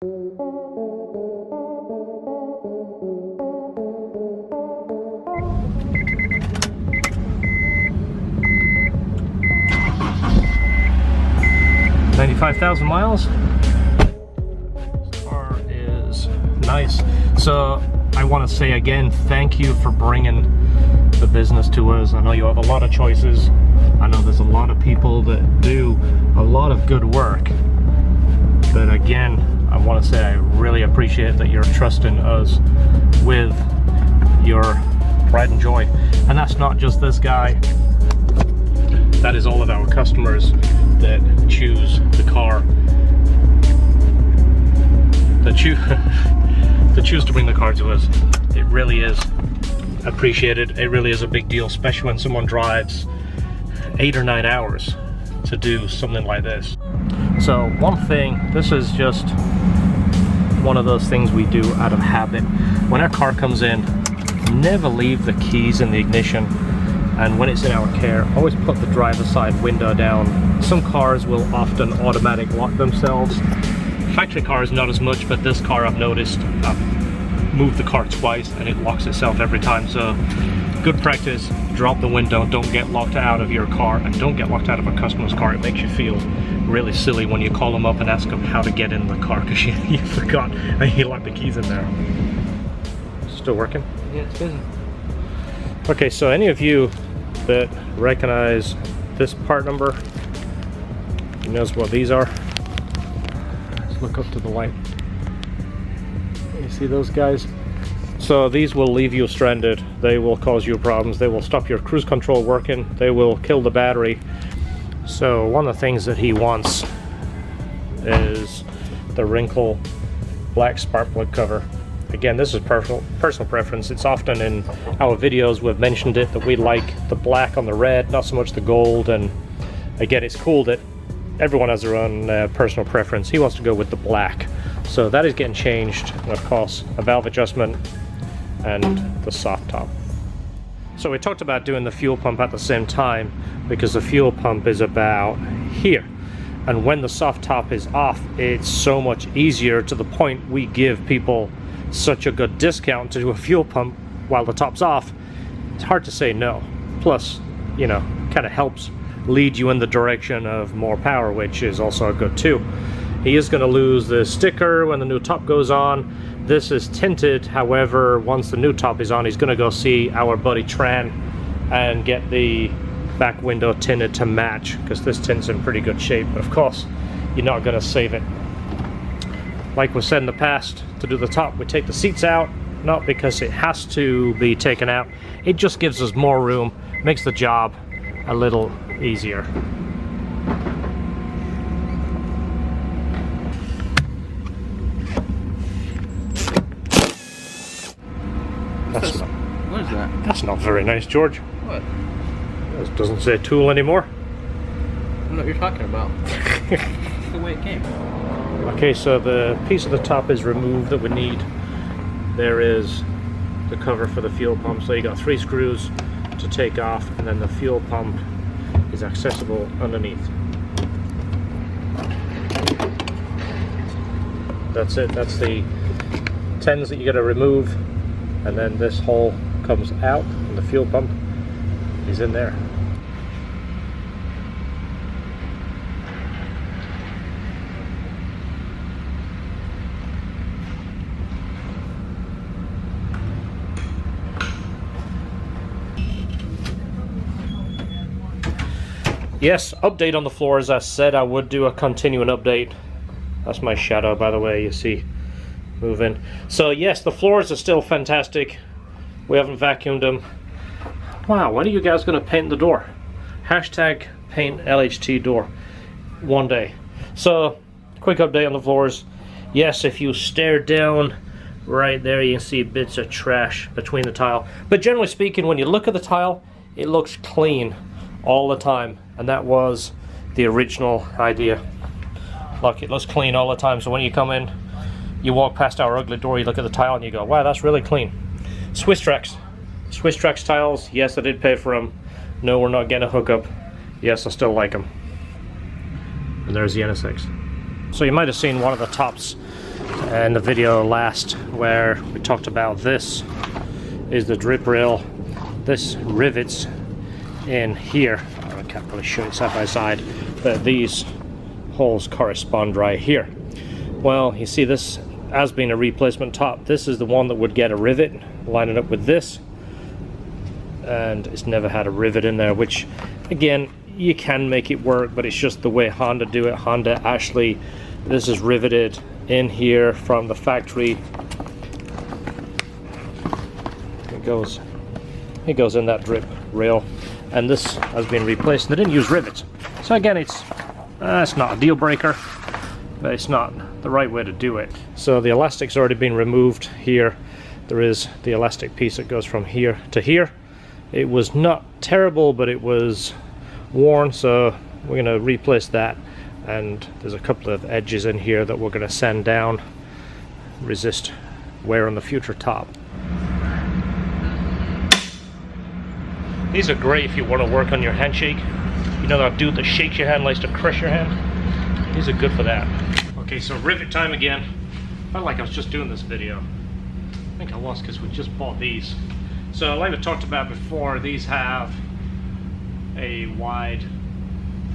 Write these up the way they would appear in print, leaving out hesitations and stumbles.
$95,000 miles. This car is nice. So I want to say again, thank you for bringing the business to us. I know you have a lot of choices. I know there's a lot of people that do a lot of good work. But again, I want to say I really appreciate that you're trusting us with your pride and joy. And that's not just this guy. That is all of our customers that choose the car, that choose to bring the car to us. It really is appreciated. It really is a big deal, especially when someone drives 8 or 9 hours to do something like this. So one thing, this is just one of those things we do out of habit. When our car comes in, never leave the keys in the ignition. And when it's in our care, always put the driver's side window down. Some cars will often automatic lock themselves. Factory cars not as much, but this car I've noticed, I've moved the car twice and it locks itself every time. So good practice, drop the window, don't get locked out of your car, and don't get locked out of a customer's car. It makes you feel really silly when you call them up and ask them how to get in the car because you forgot and you locked the keys in there. Still working? Yeah, it's busy. Okay, so any of you that recognize this part number, you know what these are. Let's look up to the light. You see those guys? So these will leave you stranded. They will cause you problems. They will stop your cruise control working. They will kill the battery. So one of the things that he wants is the wrinkle black spark plug cover. Again, this is personal preference. It's often in our videos we've mentioned it, that we like the black on the red, not so much the gold. And again, it's cool that everyone has their own personal preference. He wants to go with the black. So that is getting changed, and of course a valve adjustment and the soft top. So we talked about doing the fuel pump at the same time because the fuel pump is about here. And when the soft top is off, it's so much easier, to the point we give people such a good discount to do a fuel pump while the top's off. It's hard to say no. Plus, you know, kind of helps lead you in the direction of more power, which is also good too. He is going to lose the sticker when the new top goes on. This is tinted, however, once the new top is on, he's going to go see our buddy Tran and get the back window tinted to match, because this tint's in pretty good shape. But of course, you're not going to save it. Like we said in the past, to do the top, we take the seats out, not because it has to be taken out. It just gives us more room, makes the job a little easier. What is that? That's not very nice, George. What? It doesn't say tool anymore. I don't know what you're talking about. That's the way it came. Okay, so the piece of the top is removed that we need. There is the cover for the fuel pump. So you got 3 screws to take off, and then the fuel pump is accessible underneath. That's it. That's the 10s that you got to remove, and then this hole comes out, and the fuel pump is in there. Yes, update on the floor. As I said, I would do a continuing update. That's my shadow, by the way, you see moving. So yes, the floors are still fantastic. We haven't vacuumed them. Wow, when are you guys going to paint the door? Hashtag paint LHT door one day. So quick update on the floors. Yes, if you stare down right there, you can see bits of trash between the tile. But generally speaking, when you look at the tile, it looks clean all the time. And that was the original idea. Look, it looks clean all the time. So when you come in, you walk past our ugly door, you look at the tile and you go, wow, that's really clean. Swiss Trax tiles, yes, I did pay for them. No, we're not getting a hookup. Yes, I still like them. And there's the NSX. So you might have seen one of the tops in the video last where we talked about this is the drip rail. This rivets in here. I can't really show it side by side, but these holes correspond right here. Well, you see this as being a replacement top. This is the one that would get a rivet, line it up with this, and it's never had a rivet in there, which again, you can make it work, but it's just the way Honda do it. Honda actually, this is riveted in here from the factory. It goes in that drip rail, and this has been replaced. They didn't use rivets, so again, it's not a deal breaker, but it's not the right way to do it. So the elastic's already been removed here. There is the elastic piece that goes from here to here. It was not terrible, but it was worn, so we're going to replace that. And there's a couple of edges in here that we're going to sand down, resist wear on the future top. These are great if you want to work on your handshake. You know that dude that shakes your hand, likes to crush your hand? These are good for that. Okay, so rivet time again. Felt like I was just doing this video. I think I was, because we just bought these. So like I talked about before, these have a wide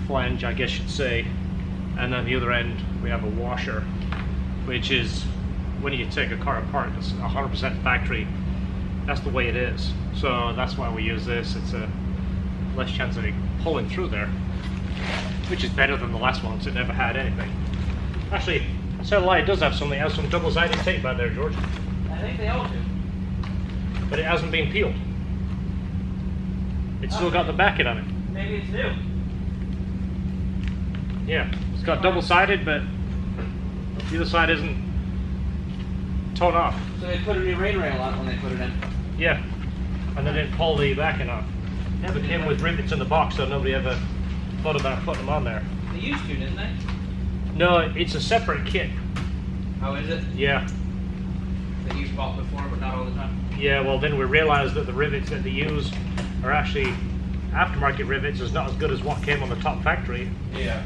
flange, I guess you'd say, and on the other end we have a washer, which is when you take a car apart, it's 100% factory. That's the way it is. So that's why we use this. It's a less chance of it pulling through there, which is better than the last one, so it never had anything. Actually, I said a lie, it does have something. It has some double-sided tape out there, George. I think they all do. But it hasn't been peeled. It's still got the backing on it. Maybe it's new. Yeah, it's got double-sided, but the other side isn't torn off. So they put a new rain rail on when they put it in. Yeah, and they didn't pull the backing off. Never came with rivets in the box, so nobody ever thought about putting them on there. They used to, didn't they? No, it's a separate kit. Oh, is it? Yeah. That you've bought before, but not all the time? Yeah, well then we realized that the rivets that they use are actually aftermarket rivets, is not as good as what came on the top factory. Yeah.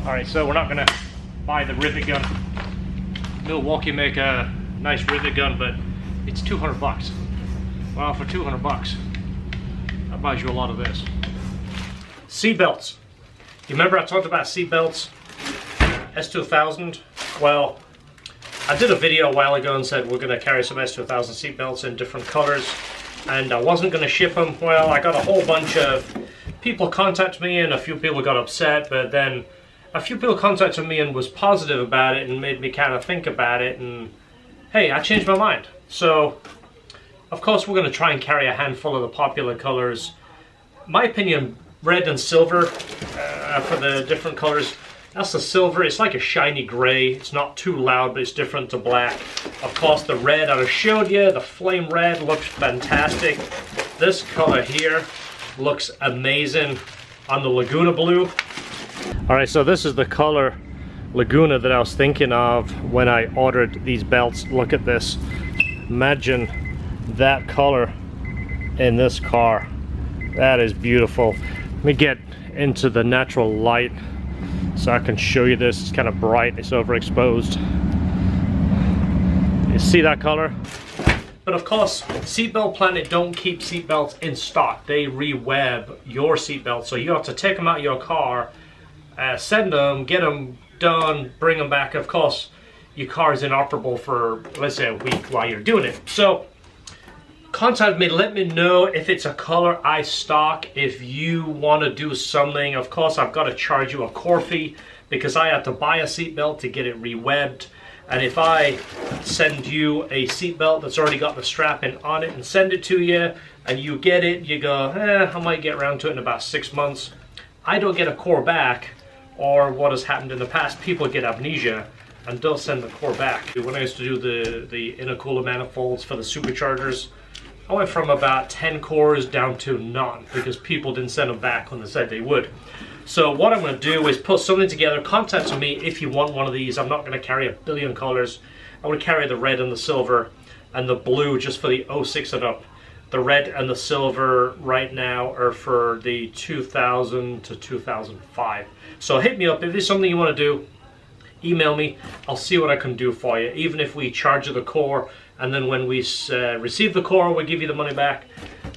Alright, so we're not going to buy the rivet gun. Milwaukee make a nice rivet gun, but it's 200 bucks. Well, for 200 bucks, that buys you a lot of this. Seat belts. You remember I talked about seat belts? S2000? Well, I did a video a while ago and said we're going to carry some S2000 seat belts in different colors, and I wasn't going to ship them. Well, I got a whole bunch of people contact me, and a few people got upset, but then a few people contacted me and was positive about it and made me kind of think about it, and hey, I changed my mind. So, of course, we're going to try and carry a handful of the popular colors. My opinion, red and silver for the different colors. That's the silver. It's like a shiny gray. It's not too loud, but it's different to black. Of course, the red I just showed you, the flame red, looks fantastic. This color here looks amazing on the Laguna blue. Alright, so this is the color Laguna that I was thinking of when I ordered these belts. Look at this. Imagine that color in this car. That is beautiful. Let me get into the natural light so I can show you this. It's kind of bright, it's overexposed. You see that color? But of course, Seatbelt Planet don't keep seatbelts in stock. They re-web your seatbelt, so you have to take them out of your car, send them, get them done, bring them back. Of course, your car is inoperable for, let's say, a week while you're doing it. So, contact me, let me know if it's a color I stock. If you want to do something, of course, I've got to charge you a core fee because I have to buy a seatbelt to get it re-webbed. And if I send you a seatbelt that's already got the strapping on it and send it to you, and you get it, you go, I might get around to it in about 6 months. I don't get a core back, or what has happened in the past, people get amnesia and don't send the core back. When I used to do the intercooler manifolds for the superchargers, I went from about 10 cores down to none because people didn't send them back when they said they would. So what I'm going to do is put something together. Contact me if you want one of these. I'm not going to carry a billion colors. I'm going to carry the red and the silver and the blue just for the 06 and up. The red and the silver right now are for the 2000 to 2005. So hit me up if there's something you want to do. Email me. I'll see what I can do for you. Even if we charge you the core, and then when we receive the core, we'll give you the money back.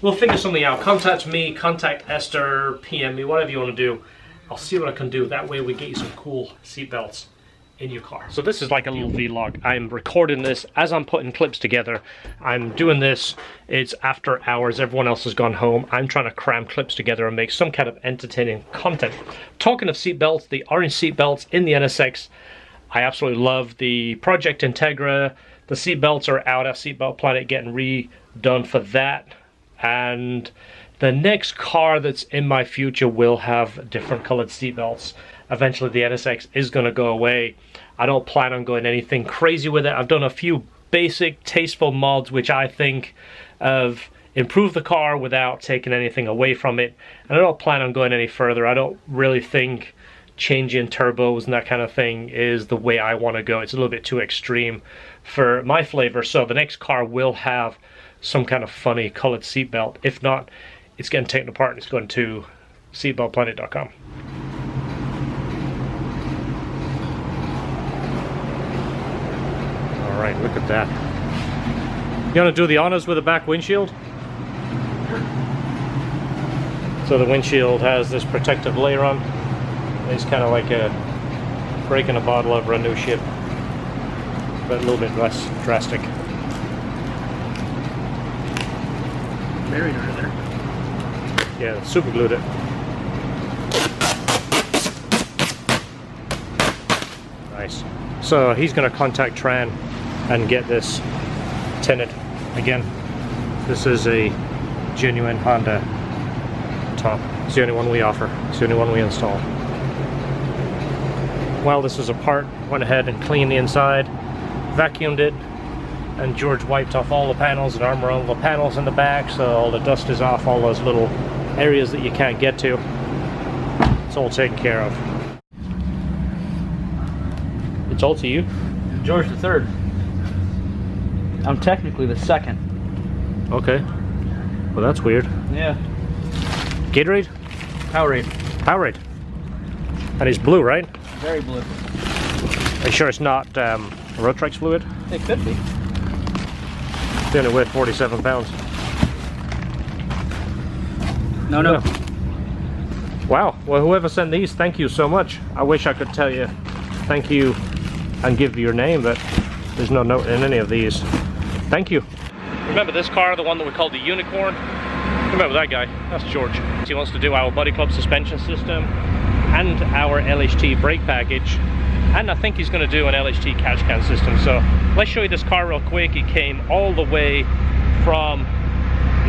We'll figure something out. Contact me, contact Esther, PM me, whatever you want to do. I'll see what I can do. That way we get you some cool seat belts in your car. So this is like a little vlog. I'm recording this as I'm putting clips together. I'm doing this, it's after hours, everyone else has gone home. I'm trying to cram clips together and make some kind of entertaining content. Talking of seat belts, the orange seat belts in the NSX, I absolutely love. The Project Integra, the seat belts are out at Seatbelt Planet getting redone for that. And the next car that's in my future will have different colored seat belts. Eventually the NSX is going to go away. I don't plan on going anything crazy with it. I've done a few basic tasteful mods which I think have improved the car without taking anything away from it. And I don't plan on going any further. I don't really think changing turbos and that kind of thing is the way I want to go. It's a little bit too extreme for my flavor. So the next car will have some kind of funny colored seatbelt. If not, it's getting taken apart and it's going to seatbeltplanet.com. All right, look at that. You want to do the honors with the back windshield? So the windshield has this protective layer on. It's kind of like breaking a bottle over a new ship, but a little bit less drastic. Buried under there. Yeah, super glued it. Nice. So he's going to contact Tran and get this tinted again. This is a genuine Honda top. It's the only one we offer. It's the only one we install. While this was apart, went ahead and cleaned the inside, vacuumed it, and George wiped off all the panels and armor all the panels in the back, so all the dust is off, all those little areas that you can't get to. It's all taken care of. It's all to you? George the Third. I'm technically the second. Okay. Well, that's weird. Yeah. Gatorade? Powerade. Powerade. And it's blue, right? Very blue. Are you sure it's not Rotrex fluid? It could be. They only weighed 47 pounds. No, no. Wow. Well, whoever sent these, thank you so much. I wish I could tell you thank you and give you your name, but there's no note in any of these. Thank you. Remember this car, the one that we called the Unicorn? Remember that guy? That's George. He wants to do our Buddy Club suspension system and our LHT brake package, and I think he's going to do an LHT catch can system. So let's show you this car real quick. It came all the way from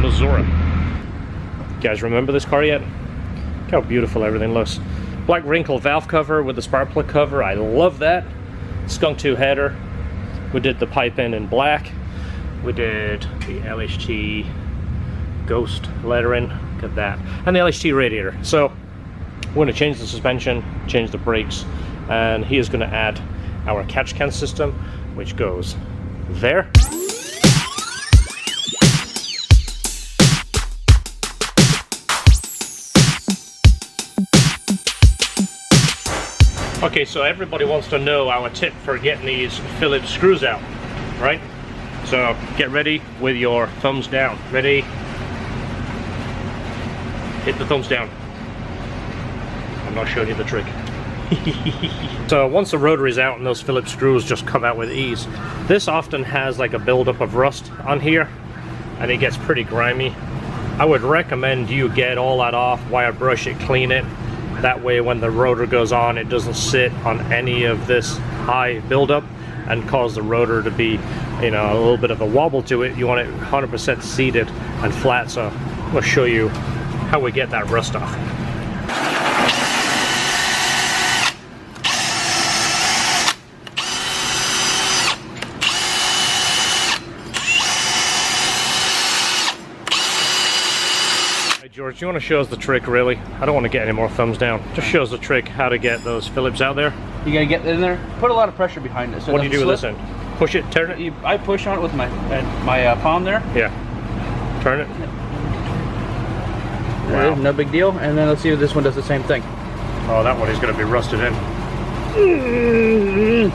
Missouri. You guys remember this car yet? Look how beautiful everything looks. Black wrinkle valve cover with the spark plug cover. I love that. Skunk 2 header. We did the pipe in black. We did the LHT ghost lettering. Look at that. And the LHT radiator. So we're going to change the suspension, change the brakes, and he is going to add our catch can system, which goes there. Okay, so everybody wants to know our tip for getting these Phillips screws out, right? So get ready with your thumbs down. Ready? Hit the thumbs down. I'm not showing you the trick. So once the rotor is out and those Phillips screws just come out with ease, this often has like a buildup of rust on here and it gets pretty grimy. I would recommend you get all that off, wire brush it, clean it. That way when the rotor goes on, it doesn't sit on any of this high buildup and cause the rotor to be, you know, a little bit of a wobble to it. You want it 100% seated and flat. So I'm going to show you how we get that rust off. George, you want to show us the trick, really? I don't want to get any more thumbs down. Just show us the trick how to get those Phillips out there. You gotta get in there, put a lot of pressure behind it. So what do you do with this end? Push it, turn it? I push on it with my palm there. Yeah. Turn it. There it is, no big deal. And then let's see if this one does the same thing. Oh, that one is going to be rusted in.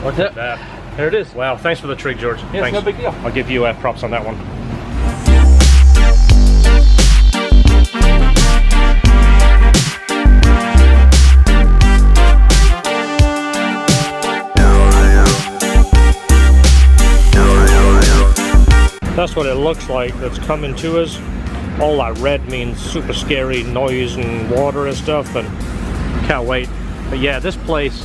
Look at that. There it is. Wow, thanks for the treat, George. Yeah, thanks. no big deal. I'll give you props on that one. That's what it looks like that's coming to us. All that red means super scary noise and water and stuff, and can't wait. But yeah, this place,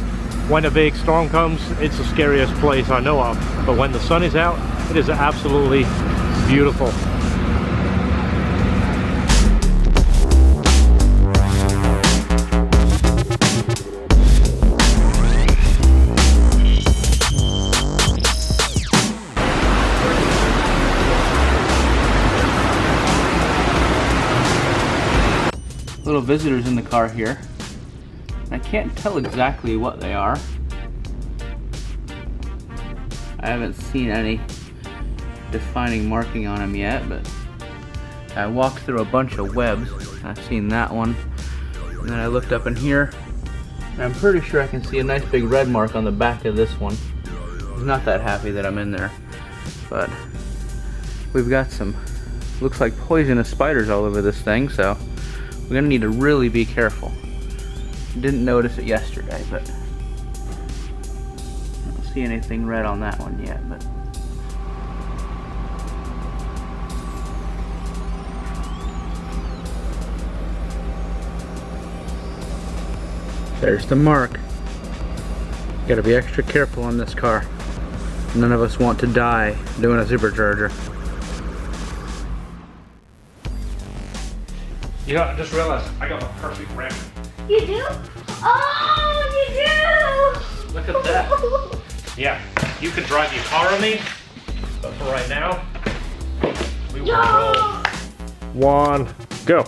when a big storm comes, it's the scariest place I know of. But when the sun is out, it is absolutely beautiful. Little visitors in the car here. I can't tell exactly what they are. I haven't seen any defining marking on them yet, but I walked through a bunch of webs. I've seen that one, and then I looked up in here, and I'm pretty sure I can see a nice big red mark on the back of this one. I'm not that happy that I'm in there, but we've got some, looks like poisonous spiders all over this thing, so we're gonna need to really be careful. Didn't notice it yesterday, but I don't see anything red on that one yet, but there's the mark. Gotta be extra careful on this car. None of us want to die doing a supercharger. You know, I just realized I got a perfect ramp. You do? Oh, you do! Look at that. Yeah, you could drive your car on me, but for right now, we will roll. 1, go.